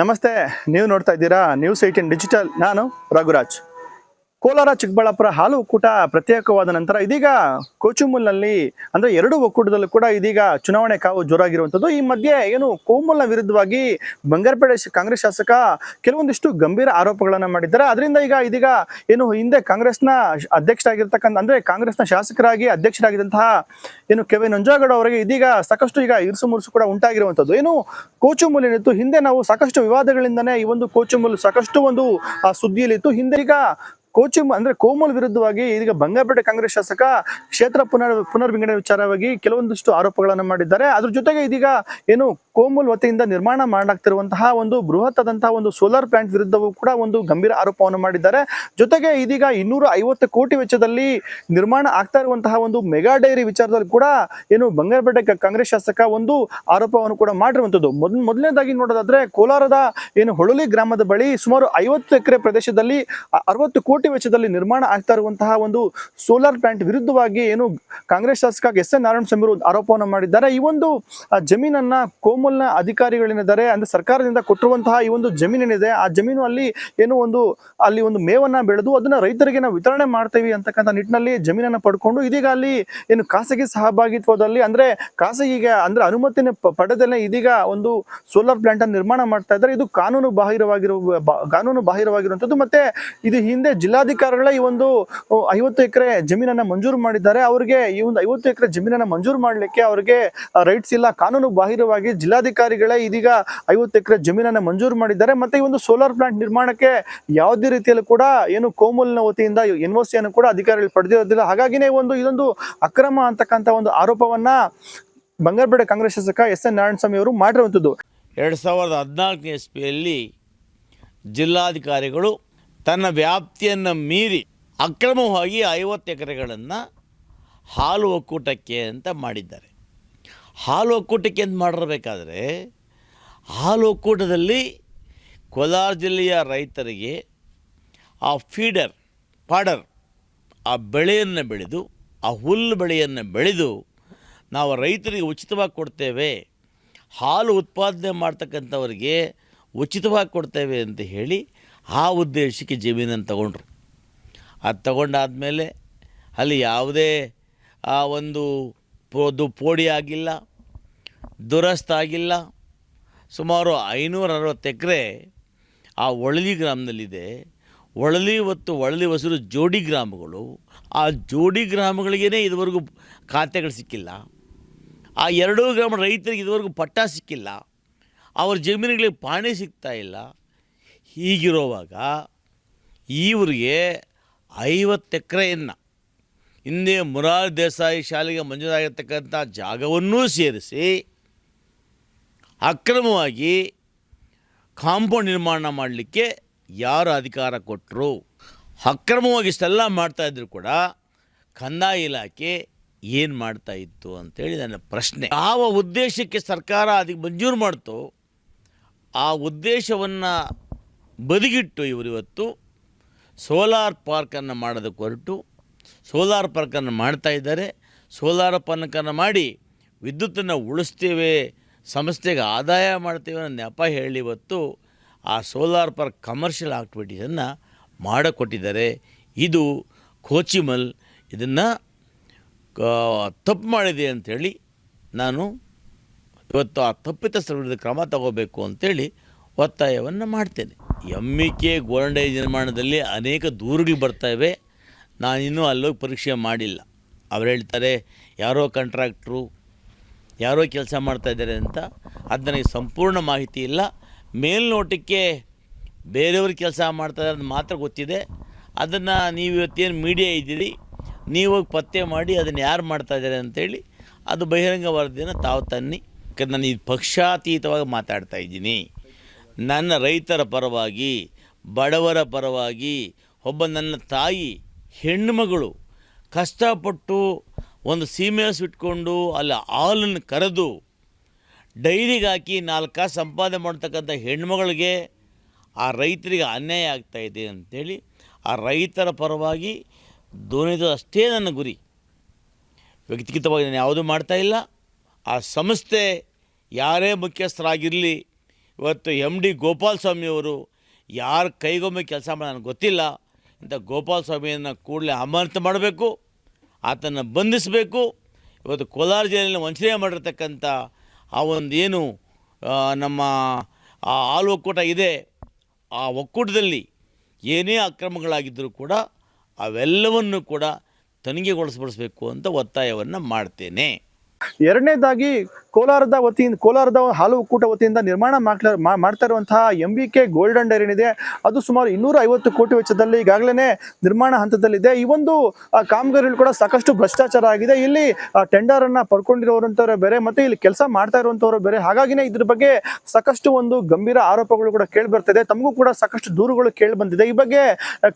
ನಮಸ್ತೆ. ನೀವು ನೋಡ್ತಾ ಇದ್ದೀರಾ ನ್ಯೂಸ್ 18 ಡಿಜಿಟಲ್. ನಾನು ರಘುರಾಜ್. ಕೋಲಾರ ಚಿಕ್ಕಬಳ್ಳಾಪುರ ಹಾಲು ಒಕ್ಕೂಟ ಪ್ರತ್ಯೇಕವಾದ ನಂತರ ಇದೀಗ ಕೋಚುಮುಲ್ನಲ್ಲಿ ಅಂದ್ರೆ ಎರಡು ಒಕ್ಕೂಟದಲ್ಲೂ ಕೂಡ ಇದೀಗ ಚುನಾವಣೆ ಕಾವು ಜೋರಾಗಿರುವಂಥದ್ದು. ಈ ಮಧ್ಯೆ ಏನು ಕೋಮುಲ್ನ ವಿರುದ್ಧವಾಗಿ ಬಂಗಾರಪೇಟೆ ಕಾಂಗ್ರೆಸ್ ಶಾಸಕ ಕೆಲವೊಂದಿಷ್ಟು ಗಂಭೀರ ಆರೋಪಗಳನ್ನು ಮಾಡಿದ್ದಾರೆ. ಅದರಿಂದ ಇದೀಗ ಏನು ಹಿಂದೆ ಕಾಂಗ್ರೆಸ್ನ ಅಧ್ಯಕ್ಷರಾಗಿರ್ತಕ್ಕಂಥ ಅಂದ್ರೆ ಕಾಂಗ್ರೆಸ್ನ ಶಾಸಕರಾಗಿ ಅಧ್ಯಕ್ಷರಾಗಿದ್ದಂತಹ ಏನು ಕೆ.ವಿ. ನಂಜೇಗೌಡ ಅವರಿಗೆ ಇದೀಗ ಸಾಕಷ್ಟು ಇರುಸು ಮುರುಸು ಕೂಡ ಉಂಟಾಗಿರುವಂಥದ್ದು. ಏನು ಕೋಚುಮುಲಿನಿತ್ತು ಹಿಂದೆ ನಾವು ಸಾಕಷ್ಟು ವಿವಾದಗಳಿಂದನೇ ಈ ಒಂದು ಕೋಚುಮುಲ್ ಸಾಕಷ್ಟು ಒಂದು ಸುದ್ದಿಯಲ್ಲಿತ್ತು. ಹಿಂದೆ ಈಗ ಕೋಮುಲ್ ವಿರುದ್ಧವಾಗಿ ಇದೀಗ ಬಂಗಾರಪೇಟೆ ಕಾಂಗ್ರೆಸ್ ಶಾಸಕ ಕ್ಷೇತ್ರ ಪುನರ್ವಿಂಗಡಣೆ ವಿಚಾರವಾಗಿ ಕೆಲವೊಂದಿಷ್ಟು ಆರೋಪಗಳನ್ನು ಮಾಡಿದ್ದಾರೆ. ಅದ್ರ ಜೊತೆಗೆ ಇದೀಗ ಏನು ಕೋಮುಲ್ ವತಿಯಿಂದ ನಿರ್ಮಾಣ ಮಾಡಲಾಗ್ತಿರುವಂತಹ ಒಂದು ಬೃಹತ್ ಆದಂತಹ ಒಂದು ಸೋಲಾರ್ ಪ್ಲಾಂಟ್ ವಿರುದ್ಧವೂ ಕೂಡ ಒಂದು ಗಂಭೀರ ಆರೋಪವನ್ನು ಮಾಡಿದ್ದಾರೆ. ಜೊತೆಗೆ ಇದೀಗ 250 ಕೋಟಿ ವೆಚ್ಚದಲ್ಲಿ ನಿರ್ಮಾಣ ಆಗ್ತಾ ಇರುವಂತಹ ಒಂದು ಮೆಗಾ ಡೈರಿ ವಿಚಾರದಲ್ಲಿ ಕೂಡ ಏನು ಬಂಗಾರಪೇಟೆ ಕಾಂಗ್ರೆಸ್ ಶಾಸಕ ಒಂದು ಆರೋಪವನ್ನು ಕೂಡ ಮಾಡಿರುವಂತದ್ದು. ಮೊದಲನೇದಾಗಿ ನೋಡೋದಾದ್ರೆ ಕೋಲಾರದ ಏನು ಹೊಳಲಿ ಗ್ರಾಮದ ಬಳಿ ಸುಮಾರು 50 ಎಕರೆ ಪ್ರದೇಶದಲ್ಲಿ 60 ಕೋಟಿ ವೆಚ್ಚದಲ್ಲಿ ನಿರ್ಮಾಣ ಆಗ್ತಾ ಇರುವಂತಹ ಒಂದು ಸೋಲಾರ್ ಪ್ಲಾಂಟ್ ವಿರುದ್ಧವಾಗಿ ಏನು ಕಾಂಗ್ರೆಸ್ ಶಾಸಕ ಎಸ್.ಎನ್. ನಾರಾಯಣಸ್ವಾಮಿ ಆರೋಪವನ್ನು ಮಾಡಿದ್ದಾರೆ. ಈ ಒಂದು ಜಮೀನನ್ನ ಕೋಮುಲ್ನ ಅಧಿಕಾರಿಗಳೇನಿದ್ದಾರೆ ಅಂದ್ರೆ ಸರ್ಕಾರದಿಂದ ಕೊಟ್ಟಿರುವಂತಹ ಈ ಒಂದು ಜಮೀನೇನಿದೆ, ಆ ಜಮೀನು ಅಲ್ಲಿ ಒಂದು ಮೇವನ್ನ ಬೆಳೆದು ಅದನ್ನ ರೈತರಿಗೆ ನಾವು ವಿತರಣೆ ಮಾಡ್ತೇವೆ ಅಂತಕ್ಕಂಥ ನಿಟ್ಟಿನಲ್ಲಿ ಜಮೀನನ್ನ ಪಡ್ಕೊಂಡು ಇದೀಗ ಅಲ್ಲಿ ಏನು ಖಾಸಗಿ ಸಹಭಾಗಿತ್ವದಲ್ಲಿ ಅಂದ್ರೆ ಖಾಸಗಿಗೆ ಅಂದ್ರೆ ಅನುಮತಿನ ಪಡೆದಲ್ಲೇ ಇದೀಗ ಒಂದು ಸೋಲಾರ್ ಪ್ಲಾಂಟ್ ಅನ್ನು ನಿರ್ಮಾಣ ಮಾಡ್ತಾ ಇದ್ದಾರೆ. ಇದು ಕಾನೂನು ಬಾಹಿರವಾಗಿರುವಂತದ್ದು. ಮತ್ತೆ ಇದು ಹಿಂದೆ ಜಿಲ್ಲಾಧಿಕಾರಿಗಳ ಈ ಒಂದು 50 ಎಕರೆ ಜಮೀನನ್ನ ಮಂಜೂರು ಮಾಡಿದ್ದಾರೆ. ಅವರಿಗೆ ಈ ಒಂದು 50 ಎಕರೆ ಜಮೀನನ್ನ ಮಂಜೂರು ಮಾಡ್ಲಿಕ್ಕೆ ಅವರಿಗೆ ರೈಟ್ಸ್ ಇಲ್ಲ. ಕಾನೂನು ಬಾಹಿರವಾಗಿ ಜಿಲ್ಲಾಧಿಕಾರಿಗಳೇ ಇದೀಗ 50 ಎಕರೆ ಜಮೀನನ್ನ ಮಂಜೂರು ಮಾಡಿದ್ದಾರೆ. ಮತ್ತೆ ಈ ಒಂದು ಸೋಲಾರ್ ಪ್ಲಾಂಟ್ ನಿರ್ಮಾಣಕ್ಕೆ ಯಾವುದೇ ರೀತಿಯಲ್ಲೂ ಕೂಡ ಏನು ಕೋಮುಲ್ನ ವತಿಯಿಂದ NOC ಅನ್ನು ಕೂಡ ಅಧಿಕಾರಿಗಳು ಪಡೆದಿರೋದಿಲ್ಲ. ಹಾಗಾಗಿನೇ ಇದೊಂದು ಅಕ್ರಮ ಅಂತಕ್ಕಂಥ ಒಂದು ಆರೋಪವನ್ನ ಬಂಗಾರಪೇಟೆ ಕಾಂಗ್ರೆಸ್ ಶಾಸಕ ಎಸ್.ಎನ್. ನಾರಾಯಣಸ್ವಾಮಿ ಅವರು ಮಾಡಿರುವಂಥದ್ದು. 2014 ಇಸ್ವಿಯಲ್ಲಿ ಜಿಲ್ಲಾಧಿಕಾರಿಗಳು ತನ್ನ ವ್ಯಾಪ್ತಿಯನ್ನು ಮೀರಿ ಅಕ್ರಮವಾಗಿ 50 ಎಕರೆಗಳನ್ನು ಹಾಲು ಒಕ್ಕೂಟಕ್ಕೆ ಅಂತ ಮಾಡಿದ್ದಾರೆ. ಹಾಲು ಒಕ್ಕೂಟಕ್ಕೆ ಅಂತ ಮಾಡಿರಬೇಕಾದ್ರೆ ಹಾಲು ಒಕ್ಕೂಟದಲ್ಲಿ ಕೋಲಾರ ಜಿಲ್ಲೆಯ ರೈತರಿಗೆ ಆ ಪಾಡರ್ ಆ ಬೆಳೆಯನ್ನು ಬೆಳೆದು ಆ ಹುಲ್ಲು ಬೆಳೆಯನ್ನು ಬೆಳೆದು ನಾವು ರೈತರಿಗೆ ಉಚಿತವಾಗಿ ಕೊಡ್ತೇವೆ, ಹಾಲು ಉತ್ಪಾದನೆ ಮಾಡ್ತಕ್ಕಂಥವ್ರಿಗೆ ಉಚಿತವಾಗಿ ಕೊಡ್ತೇವೆ ಅಂತ ಹೇಳಿ ಆ ಉದ್ದೇಶಕ್ಕೆ ಜಮೀನನ್ನು ತಗೊಂಡ್ರು. ಅದು ತಗೊಂಡಾದಮೇಲೆ ಅಲ್ಲಿ ಯಾವುದೇ ಒಂದು ಪೋಡಿ ಆಗಿಲ್ಲ, ದುರಸ್ತ ಆಗಿಲ್ಲ. ಸುಮಾರು 560 ಎಕರೆ ಆ ಒಳಲಿ ಗ್ರಾಮದಲ್ಲಿದೆ. ಒಳಲಿ ಹೊಸರು ಜೋಡಿ ಗ್ರಾಮಗಳು. ಆ ಜೋಡಿ ಗ್ರಾಮಗಳಿಗೇ ಇದುವರೆಗೂ ಖಾತೆಗಳು ಸಿಕ್ಕಿಲ್ಲ. ಆ 2 ಗ್ರಾಮ ರೈತರಿಗೆ ಇದುವರೆಗೂ ಪಟ್ಟ ಸಿಕ್ಕಿಲ್ಲ. ಅವ್ರ ಜಮೀನುಗಳಿಗೆ ಪಾಣಿ ಸಿಗ್ತಾ ಇಲ್ಲ. ಹೀಗಿರುವಾಗ ಇವರಿಗೆ 50 ಎಕರೆಯನ್ನು ಹಿಂದೆ ಮೊರಾರ್ಜಿ ದೇಸಾಯಿ ಶಾಲೆಗೆ ಮಂಜೂರಾಗಿರ್ತಕ್ಕಂಥ ಜಾಗವನ್ನೂ ಸೇರಿಸಿ ಅಕ್ರಮವಾಗಿ ಕಾಂಪೌಂಡ್ ನಿರ್ಮಾಣ ಮಾಡಲಿಕ್ಕೆ ಯಾರು ಅಧಿಕಾರ ಕೊಟ್ಟರು? ಅಕ್ರಮವಾಗಿ ಇಷ್ಟೆಲ್ಲ ಮಾಡ್ತಾಯಿದ್ರು ಕೂಡ ಕಂದಾಯ ಇಲಾಖೆ ಏನು ಮಾಡ್ತಾಯಿತ್ತು ಅಂತೇಳಿ ನನ್ನ ಪ್ರಶ್ನೆ. ಯಾವ ಉದ್ದೇಶಕ್ಕೆ ಸರ್ಕಾರ ಅದಕ್ಕೆ ಮಂಜೂರು ಮಾಡ್ತೋ ಆ ಉದ್ದೇಶವನ್ನು ಬದಿಗಿಟ್ಟು ಇವತ್ತು ಸೋಲಾರ್ ಪಾರ್ಕನ್ನು ಮಾಡೋದಕ್ಕೆ ಹೊರಟು ಸೋಲಾರ್ ಪಾರ್ಕನ್ನು ಮಾಡ್ತಾಯಿದ್ದಾರೆ. ಸೋಲಾರ್ ಪಾರ್ಕನ್ನು ಮಾಡಿ ವಿದ್ಯುತ್ತನ್ನು ಉಳಿಸ್ತೇವೆ, ಸಂಸ್ಥೆಗೆ ಆದಾಯ ಮಾಡ್ತೇವೆ ಅನ್ನೋ ನೆಪ ಹೇಳಿ ಇವತ್ತು ಆ ಸೋಲಾರ್ ಪಾರ್ಕ್ ಕಮರ್ಷಿಯಲ್ ಆಕ್ಟಿವಿಟೀಸನ್ನು ಮಾಡಿಕೊಟ್ಟಿದ್ದಾರೆ. ಇದು ಕೋಚಿಮಲ್ ಇದನ್ನು ತಪ್ಪು ಮಾಡಿದೆ ಅಂಥೇಳಿ ನಾನು ಇವತ್ತು ಆ ತಪ್ಪಿತಸ್ಥರ ವಿರುದ್ಧ ಕ್ರಮ ತಗೋಬೇಕು ಅಂತೇಳಿ ಒತ್ತಾಯವನ್ನು ಮಾಡ್ತೇನೆ. MK ಗೋಲ್ಡನ್ ಡೈರಿ ನಿರ್ಮಾಣದಲ್ಲಿ ಅನೇಕ ದೂರುಗಳು ಬರ್ತಾಯಿವೆ. ನಾನಿನ್ನೂ ಅಲ್ಲೋಗಿ ಪರೀಕ್ಷೆ ಮಾಡಿಲ್ಲ. ಅವ್ರು ಹೇಳ್ತಾರೆ ಯಾರೋ ಕಾಂಟ್ರಾಕ್ಟ್ರು ಯಾರೋ ಕೆಲಸ ಮಾಡ್ತಾಯಿದ್ದಾರೆ ಅಂತ. ಅದು ನನಗೆ ಸಂಪೂರ್ಣ ಮಾಹಿತಿ ಇಲ್ಲ. ಮೇಲ್ನೋಟಕ್ಕೆ ಬೇರೆಯವ್ರಿಗೆ ಕೆಲಸ ಮಾಡ್ತಾಯಿದ್ದಾರೆ ಅಂತ ಮಾತ್ರ ಗೊತ್ತಿದೆ. ಅದನ್ನು ನೀವು ಇವತ್ತೇನು ಮೀಡಿಯಾ ಇದ್ದೀರಿ, ನೀವೋಗಿ ಪತ್ತೆ ಮಾಡಿ ಅದನ್ನು ಯಾರು ಮಾಡ್ತಾಯಿದ್ದಾರೆ ಅಂಥೇಳಿ ಅದು ಬಹಿರಂಗ ವರದಿಯನ್ನು ತಾವು ತನ್ನಿ. ಯಾಕಂದ್ರೆ ನಾನು ಇದು ಪಕ್ಷಾತೀತವಾಗಿ ಮಾತಾಡ್ತಾ ಇದ್ದೀನಿ. ನನ್ನ ರೈತರ ಪರವಾಗಿ, ಬಡವರ ಪರವಾಗಿ, ಒಬ್ಬ ನನ್ನ ತಾಯಿ ಹೆಣ್ಣುಮಗಳು ಕಷ್ಟಪಟ್ಟು ಒಂದು ಸೀಮೆ ಇಟ್ಕೊಂಡು ಅಲ್ಲಿ ಹಾಲನ್ನು ಕರೆದು ಡೈರಿಗೆ ಹಾಕಿ 4 ಕಾಸು ಸಂಪಾದನೆ ಮಾಡ್ತಕ್ಕಂಥ ಹೆಣ್ಮಗಳಿಗೆ ಆ ರೈತರಿಗೆ ಅನ್ಯಾಯ ಆಗ್ತಾಯಿದೆ ಅಂಥೇಳಿ ಆ ರೈತರ ಪರವಾಗಿ ಧ್ವನಿದು ಅಷ್ಟೇ ನನ್ನ ಗುರಿ. ವ್ಯಕ್ತಿಗತವಾಗಿ ನಾನು ಯಾವುದೂ ಮಾಡ್ತಾಯಿಲ್ಲ. ಆ ಸಂಸ್ಥೆ ಯಾರೇ ಮುಖ್ಯಸ್ಥರಾಗಿರಲಿ, ಇವತ್ತು ಎಮ್ ಡಿ ಗೋಪಾಲ ಸ್ವಾಮಿಯವರು ಯಾರ ಕೈಗೊಮ್ಮೆ ಕೆಲಸ ಮಾಡಿ ನನಗೆ ಗೊತ್ತಿಲ್ಲ. ಇಂಥ ಗೋಪಾಲ ಸ್ವಾಮಿಯನ್ನು ಕೂಡಲೇ ಅಮಾನತು ಮಾಡಬೇಕು, ಆತನ್ನು ಬಂಧಿಸಬೇಕು. ಇವತ್ತು ಕೋಲಾರ ಜಿಲ್ಲೆಯಲ್ಲಿ ವಂಚನೆ ಮಾಡಿರ್ತಕ್ಕಂಥ ಆ ಒಂದು ಏನು ನಮ್ಮ ಆ ಹಾಲು ಒಕ್ಕೂಟ ಇದೆ, ಆ ಒಕ್ಕೂಟದಲ್ಲಿ ಏನೇ ಅಕ್ರಮಗಳಾಗಿದ್ದರೂ ಕೂಡ ಅವೆಲ್ಲವನ್ನು ಕೂಡ ತನಿಖೆಗೊಳಿಸಬೇಕು ಅಂತ ಒತ್ತಾಯವನ್ನು ಮಾಡ್ತೇನೆ. ಎರಡನೇದಾಗಿ ಕೋಲಾರದ ಹಾಲು ಒಕ್ಕೂಟ ವತಿಯಿಂದ ನಿರ್ಮಾಣ ಮಾಡ್ತಾ ಇರುವಂತಹ MVK ಗೋಲ್ಡನ್ ಡೈರಿ ಏನಿದೆ ಅದು ಸುಮಾರು 250 ಕೋಟಿ ವೆಚ್ಚದಲ್ಲಿ ಈಗಾಗಲೇ ನಿರ್ಮಾಣ ಹಂತದಲ್ಲಿದೆ. ಈ ಒಂದು ಕಾಮಗಾರಿಗಳು ಕೂಡ ಸಾಕಷ್ಟು ಭ್ರಷ್ಟಾಚಾರ ಆಗಿದೆ. ಇಲ್ಲಿ ಟೆಂಡರ್ ಅನ್ನ ಪಡ್ಕೊಂಡಿರುವಂತವ್ರು ಬೇರೆ, ಮತ್ತೆ ಇಲ್ಲಿ ಕೆಲಸ ಮಾಡ್ತಾ ಇರುವಂತವ್ರು ಬೇರೆ. ಹಾಗಾಗಿನೇ ಇದ್ರ ಬಗ್ಗೆ ಸಾಕಷ್ಟು ಒಂದು ಗಂಭೀರ ಆರೋಪಗಳು ಕೂಡ ಕೇಳಿ ಬರ್ತಿದೆ. ತಮಗೂ ಕೂಡ ಸಾಕಷ್ಟು ದೂರುಗಳು ಕೇಳಿ ಬಂದಿದೆ. ಈ ಬಗ್ಗೆ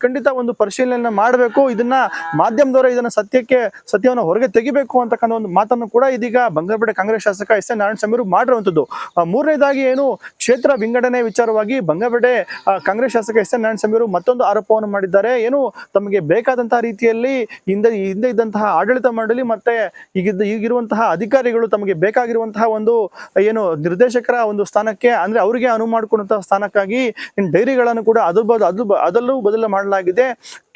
ಖಂಡಿತ ಒಂದು ಪರಿಶೀಲನೆ ಮಾಡಬೇಕು. ಇದನ್ನ ಮಾಧ್ಯಮದವರು ಇದನ್ನ ಸತ್ಯವನ್ನು ಹೊರಗೆ ತೆಗಿಬೇಕು ಅಂತಕ್ಕಂಥ ಒಂದು ಮಾತನ್ನು ಕೂಡ ಇದೀಗ ಬಂಗಾರಪೇಟೆ ಕಾಂಗ್ರೆಸ್ ಶಾಸಕ ಎಸ್ ಎನ್ ನಾರಾಯಣಸ್ವಾಮಿ ಅವರು ಮಾಡಿರುವಂತದ್ದು. ಮೂರನೇದಾಗಿ ಏನು ಕ್ಷೇತ್ರ ವಿಂಗಡಣೆ ವಿಚಾರವಾಗಿ ಬಂಗಾರಪೇಟೆ ಕಾಂಗ್ರೆಸ್ ಶಾಸಕ ಎಸ್ ಎನ್ ನಾರಾಯಣಸ್ವಾಮಿ ಅವರು ಮತ್ತೊಂದು ಆರೋಪವನ್ನು ಮಾಡಿದ್ದಾರೆ. ಏನು ತಮಗೆ ಬೇಕಾದಂತಹ ರೀತಿಯಲ್ಲಿ ಹಿಂದೆ ಇದ್ದಂತಹ ಆಡಳಿತ ಮಂಡಳಿ ಮತ್ತೆ ಈಗಿರುವಂತಹ ಅಧಿಕಾರಿಗಳು ತಮಗೆ ಬೇಕಾಗಿರುವಂತಹ ಒಂದು ಏನು ನಿರ್ದೇಶಕರ ಒಂದು ಸ್ಥಾನಕ್ಕೆ ಅಂದ್ರೆ ಅವರಿಗೆ ಅನುವು ಮಾಡಿಕೊಂಡಂತಹ ಸ್ಥಾನಕ್ಕಾಗಿ ಡೈರಿಗಳನ್ನು ಕೂಡ ಅದಲ್ಲೂ ಬದಲು ಮಾಡಲಾಗಿದೆ.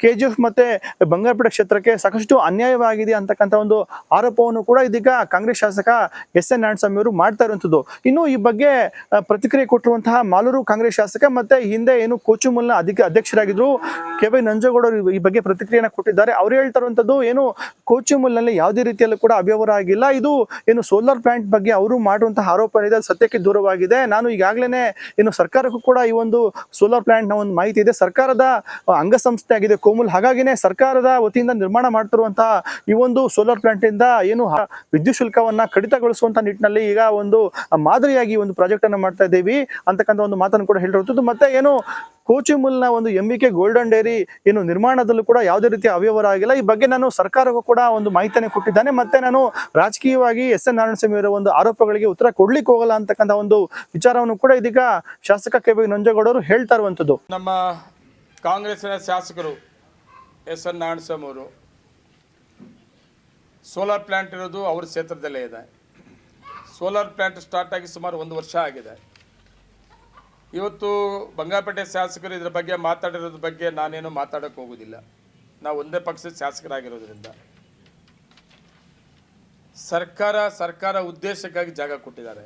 KGF ಮತ್ತೆ ಬಂಗಾರಪೇಟೆ ಕ್ಷೇತ್ರಕ್ಕೆ ಸಾಕಷ್ಟು ಅನ್ಯಾಯವಾಗಿದೆ ಅಂತಕ್ಕಂಥ ಒಂದು ಆರೋಪವನ್ನು ಕೂಡ ಇದೀಗ ಕಾಂಗ್ರೆಸ್ ಶಾಸಕ ಎಸ್ ಎನ್ ನಾರಾಯಣಸ್ವಾಮಿ ಅವರು ಮಾಡ್ತಾ ಇರುವಂತದ್ದು. ಇನ್ನು ಈ ಬಗ್ಗೆ ಪ್ರತಿಕ್ರಿಯೆ ಕೊಟ್ಟಿರುವಂತಹ ಮಾಲೂರು ಕಾಂಗ್ರೆಸ್ ಶಾಸಕ ಮತ್ತೆ ಹಿಂದೆ ಏನು ಕೋಚುಮಲ್ನ ಅಧ್ಯಕ್ಷರಾಗಿದ್ರು KY ನಂಜೇಗೌಡ ಈ ಬಗ್ಗೆ ಪ್ರತಿಕ್ರಿಯೆಯನ್ನು ಕೊಟ್ಟಿದ್ದಾರೆ. ಅವರು ಹೇಳ್ತಾ ಇರುವಂತದ್ದು ಏನು ಕೋಚುಮಲ್ನಲ್ಲಿ ಯಾವುದೇ ರೀತಿಯಲ್ಲೂ ಕೂಡ ಅವ್ಯವಹಾರ ಆಗಿಲ್ಲ. ಇದು ಏನು ಸೋಲಾರ್ ಪ್ಲಾಂಟ್ ಬಗ್ಗೆ ಅವರು ಮಾಡುವಂತಹ ಆರೋಪ ಏನಿದೆ ಅದು ಸತ್ಯಕ್ಕೆ ದೂರವಾಗಿದೆ. ನಾನು ಈಗಾಗಲೇ ಏನು ಸರ್ಕಾರಕ್ಕೂ ಕೂಡ ಈ ಒಂದು ಸೋಲಾರ್ ಪ್ಲಾಂಟ್ ನ ಒಂದು ಮಾಹಿತಿ ಇದೆ. ಸರ್ಕಾರದ ಅಂಗಸಂಸ್ಥೆ ಆಗಿದೆ ಕೋಮುಲ್. ಹಾಗಾಗಿನೇ ಸರ್ಕಾರದ ವತಿಯಿಂದ ನಿರ್ಮಾಣ ಮಾಡ್ತಿರುವಂತಹ ಈ ಒಂದು ಸೋಲಾರ್ ಪ್ಲಾಂಟ್ ಇಂದ ಏನು ವಿದ್ಯುತ್ ಶುಲ್ಕವನ್ನ ಕಡಿತಗೊಳಿಸುವಂತ ನಿಟ್ಟಿನಲ್ಲಿ ಈಗ ಒಂದು ಮಾದರಿಯಾಗಿ ಒಂದು ಪ್ರಾಜೆಕ್ಟ್ ಅನ್ನು ಮಾಡ್ತಾ ಇದ್ದೀವಿ ಅಂತಕ್ಕಂಥ ಒಂದು ಮಾತನ್ನು ಕೂಡ ಹೇಳಿರುವಂತದ್ದು. ಮತ್ತೆ ಏನು ಕೋಚಿಮುಲ್ನ ಒಂದು MVK ಗೋಲ್ಡನ್ ಡೈರಿ ಏನು ನಿರ್ಮಾಣದಲ್ಲೂ ಕೂಡ ಯಾವುದೇ ರೀತಿಯ ಅವ್ಯವಹಾರ ಆಗಿಲ್ಲ. ಈ ಬಗ್ಗೆ ನಾನು ಸರ್ಕಾರಕ್ಕೂ ಕೂಡ ಒಂದು ಮಾಹಿತಿಯನ್ನು ಕೊಟ್ಟಿದ್ದಾನೆ. ಮತ್ತೆ ನಾನು ರಾಜಕೀಯವಾಗಿ ಎಸ್ ಎನ್ ನಾರಾಯಣಸ್ವಾಮಿ ಅವರ ಒಂದು ಆರೋಪಗಳಿಗೆ ಉತ್ತರ ಕೊಡ್ಲಿಕ್ಕೆ ಹೋಗಲ್ಲ ಅಂತಕ್ಕಂಥ ಒಂದು ವಿಚಾರವನ್ನು ಕೂಡ ಇದೀಗ ಶಾಸಕ KY ನಂಜೇಗೌಡ ಅವರು ಹೇಳ್ತಾ ಇರುವಂತದ್ದು. ನಮ್ಮ ಕಾಂಗ್ರೆಸ್ಸಿನ ಶಾಸಕರು ಎಸ್ ಎನ್ ನಾರಾಯಣಸ್ವಾಮಿ ಅವರು ಸೋಲಾರ್ ಪ್ಲ್ಯಾಂಟ್ ಇರೋದು ಅವ್ರ ಕ್ಷೇತ್ರದಲ್ಲೇ ಇದೆ. ಸೋಲಾರ್ ಪ್ಲ್ಯಾಂಟ್ ಸ್ಟಾರ್ಟ್ ಆಗಿ ಸುಮಾರು 1 ವರ್ಷ ಆಗಿದೆ. ಇವತ್ತು ಬಂಗಾರಪೇಟೆ ಶಾಸಕರು ಇದರ ಬಗ್ಗೆ ಮಾತಾಡಿರೋದ್ರ ಬಗ್ಗೆ ನಾನೇನು ಮಾತಾಡೋಕ್ಕೆ ಹೋಗೋದಿಲ್ಲ. ನಾವು ಒಂದೇ ಪಕ್ಷದ ಶಾಸಕರಾಗಿರೋದ್ರಿಂದ ಸರ್ಕಾರ ಉದ್ದೇಶಕ್ಕಾಗಿ ಜಾಗ ಕೊಟ್ಟಿದ್ದಾರೆ.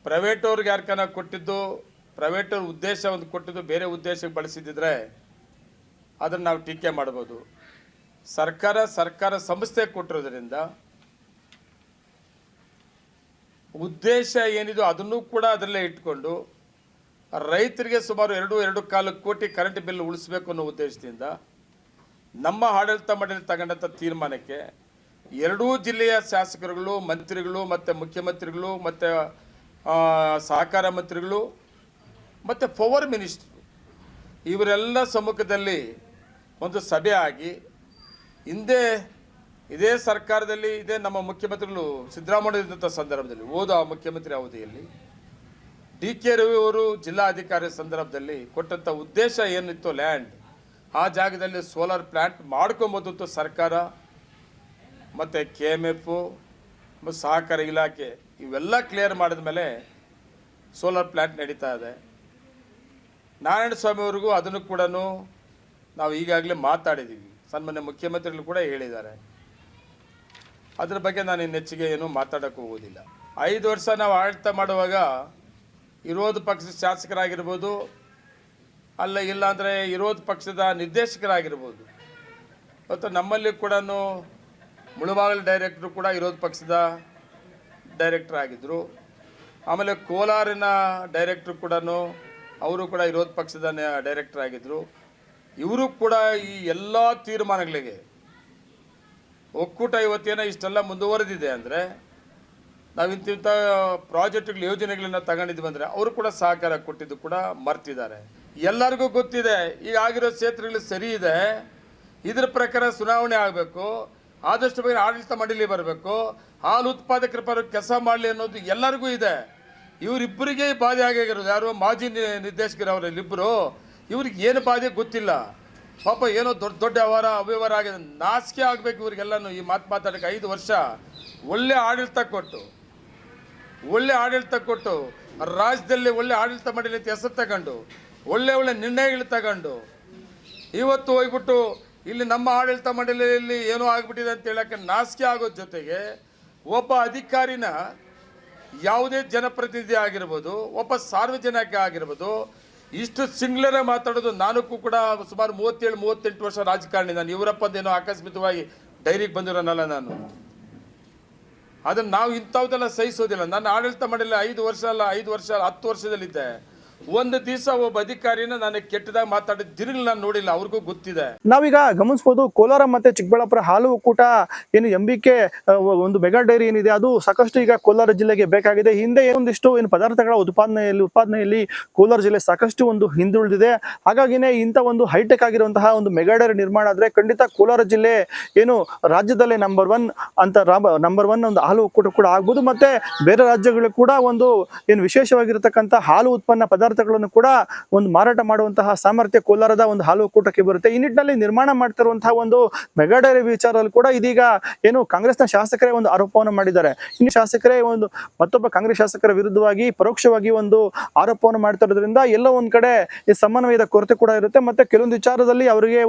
ಪ್ರೈವೇಟ್ ಅವ್ರಿಗೆ ಯಾರ್ಕನ ಕೊಟ್ಟಿದ್ದು, ಪ್ರೈವೇಟ್ ಅವ್ರ ಉದ್ದೇಶ ಒಂದು ಕೊಟ್ಟಿದ್ದು ಬೇರೆ ಉದ್ದೇಶಕ್ಕೆ ಬಳಸಿದ್ದಿದ್ರೆ ಅದನ್ನು ನಾವು ಟೀಕೆ ಮಾಡ್ಬೋದು. ಸರ್ಕಾರ ಸಂಸ್ಥೆ ಕೊಟ್ಟಿರೋದ್ರಿಂದ ಉದ್ದೇಶ ಏನಿದು ಅದನ್ನು ಕೂಡ ಅದರಲ್ಲೇ ಇಟ್ಕೊಂಡು ರೈತರಿಗೆ ಸುಮಾರು 2.25 ಕೋಟಿ ಕರೆಂಟ್ ಬಿಲ್ ಉಳಿಸಬೇಕು ಅನ್ನೋ ಉದ್ದೇಶದಿಂದ ನಮ್ಮ ಆಡಳಿತ ಮಂಡಳಿ ತಗೊಂಡಂಥ ತೀರ್ಮಾನಕ್ಕೆ ಎರಡೂ ಜಿಲ್ಲೆಯ ಶಾಸಕರುಗಳು, ಮಂತ್ರಿಗಳು ಮತ್ತು ಮುಖ್ಯಮಂತ್ರಿಗಳು ಮತ್ತು ಸಹಕಾರ ಮಂತ್ರಿಗಳು ಮತ್ತು ಪವರ್ ಮಿನಿಸ್ಟ್ರು ಇವರೆಲ್ಲ ಸಮ್ಮುಖದಲ್ಲಿ ಒಂದು ಸಭೆ ಆಗಿ ಹಿಂದೆ ಇದೇ ಸರ್ಕಾರದಲ್ಲಿ ಇದೇ ನಮ್ಮ ಮುಖ್ಯಮಂತ್ರಿಗಳು ಸಿದ್ದರಾಮಯ್ಯ ಇದ್ದಂಥ ಸಂದರ್ಭದಲ್ಲಿ ಮುಖ್ಯಮಂತ್ರಿ ಅವಧಿಯಲ್ಲಿ DK ರವಿ ಅವರು ಜಿಲ್ಲಾಧಿಕಾರಿ ಸಂದರ್ಭದಲ್ಲಿ ಕೊಟ್ಟಂಥ ಉದ್ದೇಶ ಏನಿತ್ತು ಲ್ಯಾಂಡ್ ಆ ಜಾಗದಲ್ಲಿ ಸೋಲಾರ್ ಪ್ಲ್ಯಾಂಟ್ ಮಾಡ್ಕೊಬೋದು ಅಂತ ಸರ್ಕಾರ ಮತ್ತು KMF ಮತ್ತು ಸಹಕಾರ ಇಲಾಖೆ ಇವೆಲ್ಲ ಕ್ಲಿಯರ್ ಮಾಡಿದ ಮೇಲೆ ಸೋಲಾರ್ ಪ್ಲ್ಯಾಂಟ್ ನಡೀತಾ ಇದೆ. ನಾರಾಯಣಸ್ವಾಮಿ ಅವ್ರಿಗೂ ಅದನ್ನು ಕೂಡ ನಾವು ಈಗಾಗಲೇ ಮಾತಾಡಿದ್ದೀವಿ. ಸನ್ಮಾನ್ಯ ಮುಖ್ಯಮಂತ್ರಿಗಳು ಕೂಡ ಹೇಳಿದ್ದಾರೆ. ಅದ್ರ ಬಗ್ಗೆ ನಾನು ಹೆಚ್ಚಿಗೆ ಏನು ಮಾತಾಡೋಕ್ಕೆ ಹೋಗೋದಿಲ್ಲ. 5 ವರ್ಷ ನಾವು ಆಡಳಿತ ಮಾಡುವಾಗ ವಿರೋಧ ಪಕ್ಷದ ಶಾಸಕರಾಗಿರ್ಬೋದು, ಇಲ್ಲ ಅಂದರೆ ವಿರೋಧ ಪಕ್ಷದ ನಿರ್ದೇಶಕರಾಗಿರ್ಬೋದು. ಮತ್ತು ನಮ್ಮಲ್ಲಿ ಕೂಡ ಮುಳಬಾಗಿಲು ಡೈರೆಕ್ಟ್ರು ಕೂಡ ವಿರೋಧ ಪಕ್ಷದ ಡೈರೆಕ್ಟರ್ ಆಗಿದ್ದರು. ಆಮೇಲೆ ಕೋಲಾರಿನ ಡೈರೆಕ್ಟ್ರು ಕೂಡ ಅವರು ಕೂಡ ವಿರೋಧ ಪಕ್ಷದ ಡೈರೆಕ್ಟರ್ ಆಗಿದ್ದರು. ಇವರು ಕೂಡ ಈ ಎಲ್ಲ ತೀರ್ಮಾನಗಳಿಗೆ ಒಕ್ಕೂಟ ಇವತ್ತೇನೋ ಇಷ್ಟೆಲ್ಲ ಮುಂದುವರೆದಿದೆ ಅಂದರೆ ನಾವು ಇಂಥ ಪ್ರಾಜೆಕ್ಟ್ಗಳು ಯೋಜನೆಗಳನ್ನ ತಗೊಂಡಿದ್ವಿ ಅಂದರೆ ಅವರು ಕೂಡ ಸಹಕಾರ ಕೊಟ್ಟಿದ್ದು ಕೂಡ ಮರ್ತಿದ್ದಾರೆ. ಎಲ್ಲರಿಗೂ ಗೊತ್ತಿದೆ ಈಗ ಆಗಿರೋ ಕ್ಷೇತ್ರಗಳು ಸರಿ ಇದೆ, ಇದ್ರ ಪ್ರಕಾರ ಚುನಾವಣೆ ಆಗಬೇಕು, ಆದಷ್ಟು ಬೇಗ ಆಡಳಿತ ಮಂಡಳಿ ಬರಬೇಕು, ಹಾಲು ಉತ್ಪಾದಕರ ಪರ ಕೆಲಸ ಮಾಡಲಿ ಅನ್ನೋದು ಎಲ್ಲರಿಗೂ ಇದೆ. ಇವರಿಬ್ಬರಿಗೆ ಬಾಧೆ ಆಗಿರೋದು ಯಾರು ಮಾಜಿ ನಿರ್ದೇಶಕರು ಅವರಲ್ಲಿಬ್ಬರು, ಇವ್ರಿಗೆ ಏನು ಬಾಧೆ ಗೊತ್ತಿಲ್ಲ. ಪಾಪ ಏನೋ ದೊಡ್ಡ ಅವ್ಯವಹಾರ ಆಗಿದೆ, ನಾಚಿಕೆ ಆಗಬೇಕು ಇವ್ರಿಗೆಲ್ಲನೂ. ಈ ಮಾತಾಡೋಕ್ಕೆ 5 ವರ್ಷ ಒಳ್ಳೆ ಆಡಳಿತ ಕೊಟ್ಟು ಒಳ್ಳೆ ಆಡಳಿತ ಕೊಟ್ಟು ರಾಜ್ಯದಲ್ಲಿ ಒಳ್ಳೆ ಆಡಳಿತ ಮಾಡಲಿ ಅಂತ ಹೆಸರು ತಗೊಂಡು ಒಳ್ಳೆ ಒಳ್ಳೆ ನಿರ್ಣಯಗಳು ತಗೊಂಡು ಇವತ್ತು ಹೋಗ್ಬಿಟ್ಟು ಇಲ್ಲಿ ನಮ್ಮ ಆಡಳಿತ ಮಂಡಳಿಯಲ್ಲಿ ಏನೋ ಆಗ್ಬಿಟ್ಟಿದೆ ಅಂತ ಹೇಳಕ್ಕೆ ನಾಚಿಕೆ ಆಗೋದ್ರ ಜೊತೆಗೆ ಒಬ್ಬ ಅಧಿಕಾರಿನ ಯಾವುದೇ ಜನಪ್ರತಿನಿಧಿ ಆಗಿರ್ಬೋದು, ಒಬ್ಬ ಸಾರ್ವಜನಿಕ ಆಗಿರ್ಬೋದು, ಇಷ್ಟು ಸಿಂಗ್ಲರೇ ಮಾತಾಡೋದು. ನಾನು ಕೂಡ ಸುಮಾರು 37-38 ವರ್ಷ ರಾಜಕಾರಣಿ. ನಾನು ಇವರಪ್ಪಂದೇನೋ ಆಕಸ್ಮಿಕವಾಗಿ ಡೈರಿಗೆ ಬಂದಿರೋನಲ್ಲ ನಾನು. ಅದನ್ನು ನಾವು ಇಂಥವ್ದೆಲ್ಲ ಸಹಿಸೋದಿಲ್ಲ. ನನ್ನ ಆಡಳಿತ ಮಾಡಲಿ 5 ವರ್ಷ ಅಲ್ಲ, 5 ವರ್ಷ 10 ವರ್ಷದಲ್ಲಿದ್ದೆ. ಒಂದು ದಿವಸ ಒಬ್ಬ ಅಧಿಕಾರಿನ ನನಗೆ ಕೆಟ್ಟದಾಗ ಮಾತಾಡಿದ ದಿನಗಳು ನಾನು ನೋಡಿಲ್ಲ, ಅವ್ರಿಗೂ ಗೊತ್ತಿದೆ. ನಾವೀಗ ಗಮನಿಸಬಹುದು, ಕೋಲಾರ ಮತ್ತೆ ಚಿಕ್ಕಬಳ್ಳಾಪುರ ಹಾಲು ಒಕ್ಕೂಟ ಏನು MBK ಒಂದು ಮೆಗಾ ಡೈರಿ ಏನಿದೆ ಅದು ಸಾಕಷ್ಟು ಈಗ ಕೋಲಾರ ಜಿಲ್ಲೆಗೆ ಬೇಕಾಗಿದೆ. ಹಿಂದೆ ಒಂದಿಷ್ಟು ಏನು ಪದಾರ್ಥಗಳ ಉತ್ಪಾದನೆಯಲ್ಲಿ ಕೋಲಾರ ಜಿಲ್ಲೆ ಸಾಕಷ್ಟು ಒಂದು ಹಿಂದುಳಿದಿದೆ. ಹಾಗಾಗಿನೇ ಇಂಥ ಒಂದು ಹೈಟೆಕ್ ಆಗಿರುವಂತಹ ಒಂದು ಮೆಗಾ ಡೈರಿ ನಿರ್ಮಾಣ ಆದ್ರೆ ಖಂಡಿತ ಕೋಲಾರ ಜಿಲ್ಲೆ ಏನು ರಾಜ್ಯದಲ್ಲೇ ನಂಬರ್ ಒನ್ ಒಂದು ಹಾಲು ಒಕ್ಕೂಟ ಕೂಡ ಆಗ್ಬೋದು. ಮತ್ತೆ ಬೇರೆ ರಾಜ್ಯಗಳು ಕೂಡ ಒಂದು ಏನು ವಿಶೇಷವಾಗಿರತಕ್ಕಂಥ ಹಾಲು ಉತ್ಪನ್ನ ಪದಾರ್ಥಗಳನ್ನು ಕೂಡ ಒಂದು ಮಾರಾಟ ಮಾಡುವಂತಹ ಸಾಮರ್ಥ್ಯ ಕೋಲಾರದ ಒಂದು ಹಾಲು ಒಕ್ಕೂಟಕ್ಕೆ ಬರುತ್ತೆ. ಈ ನಿಟ್ಟಿನಲ್ಲಿ ನಿರ್ಮಾಣ ಮಾಡ್ತಿರುವಂತಹ ಒಂದು ಮೆಗಾ ಡೈರಿ ವಿಚಾರದಲ್ಲಿ ಕೂಡ ಇದೀಗ ಏನು ಕಾಂಗ್ರೆಸ್ನ ಶಾಸಕರೇ ಒಂದು ಆರೋಪವನ್ನು ಮಾಡಿದ್ದಾರೆ. ಇನ್ನು ಶಾಸಕರೇ ಒಂದು ಮತ್ತೊಬ್ಬ ಕಾಂಗ್ರೆಸ್ ಶಾಸಕರ ವಿರುದ್ಧವಾಗಿ ಪರೋಕ್ಷವಾಗಿ ಒಂದು ಆರೋಪವನ್ನು ಮಾಡ್ತಾ ಇರೋದ್ರಿಂದ ಎಲ್ಲೋ ಒಂದ್ ಕಡೆ ಈ ಸಮನ್ವಯದ ಕೊರತೆ ಕೂಡ ಇರುತ್ತೆ. ಮತ್ತೆ ಕೆಲವೊಂದು ವಿಚಾರದಲ್ಲಿ ಅವರಿಗೆ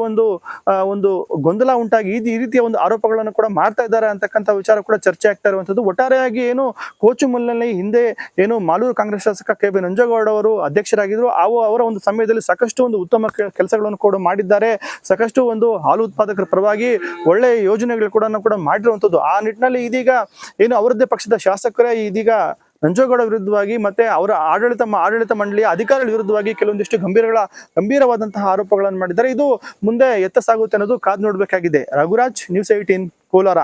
ಒಂದು ಗೊಂದಲ ಉಂಟಾಗಿ ಈ ರೀತಿಯ ಒಂದು ಆರೋಪಗಳನ್ನು ಕೂಡ ಮಾಡ್ತಾ ಇದ್ದಾರೆ ಅಂತಕ್ಕಂಥ ವಿಚಾರ ಕೂಡ ಚರ್ಚೆ ಆಗ್ತಾ ಇರುವಂತದ್ದು. ಒಟ್ಟಾರೆಯಾಗಿ ಏನು ಕೋಚುಮಲ್ನಲ್ಲಿ ಹಿಂದೆ ಏನು ಮಾಲೂರು ಕಾಂಗ್ರೆಸ್ ಶಾಸಕ KB ನಂಜೇಗೌಡ ಅವರು ಅಧ್ಯಕ್ಷರಾಗಿದ್ರು. ಅವರ ಒಂದು ಸಮಯದಲ್ಲಿ ಸಾಕಷ್ಟು ಒಂದು ಉತ್ತಮ ಕೆಲಸಗಳನ್ನು ಕೂಡ ಮಾಡಿದ್ದಾರೆ. ಸಾಕಷ್ಟು ಒಂದು ಹಾಲು ಉತ್ಪಾದಕರ ಪರವಾಗಿ ಒಳ್ಳೆಯ ಯೋಜನೆಗಳು ಕೂಡ ಮಾಡಿರುವಂತದ್ದು. ಆ ನಿಟ್ಟಿನಲ್ಲಿ ಇದೀಗ ಏನು ಅವರದ್ದೇ ಪಕ್ಷದ ಶಾಸಕರೇ ಇದೀಗ ನಂಜೇಗೌಡ ವಿರುದ್ಧವಾಗಿ ಮತ್ತೆ ಅವರ ಆಡಳಿತ ಮಂಡಳಿಯ ಅಧಿಕಾರಿಗಳ ವಿರುದ್ಧವಾಗಿ ಕೆಲವೊಂದಿಷ್ಟು ಗಂಭೀರವಾದಂತಹ ಆರೋಪಗಳನ್ನು ಮಾಡಿದ್ದಾರೆ. ಇದು ಮುಂದೆ ಎತ್ತ ಸಾಗುತ್ತೆ ಅನ್ನೋದು ಕಾದು ನೋಡಬೇಕಾಗಿದೆ. ರಘುರಾಜ್, News 18 ಕೋಲಾರ.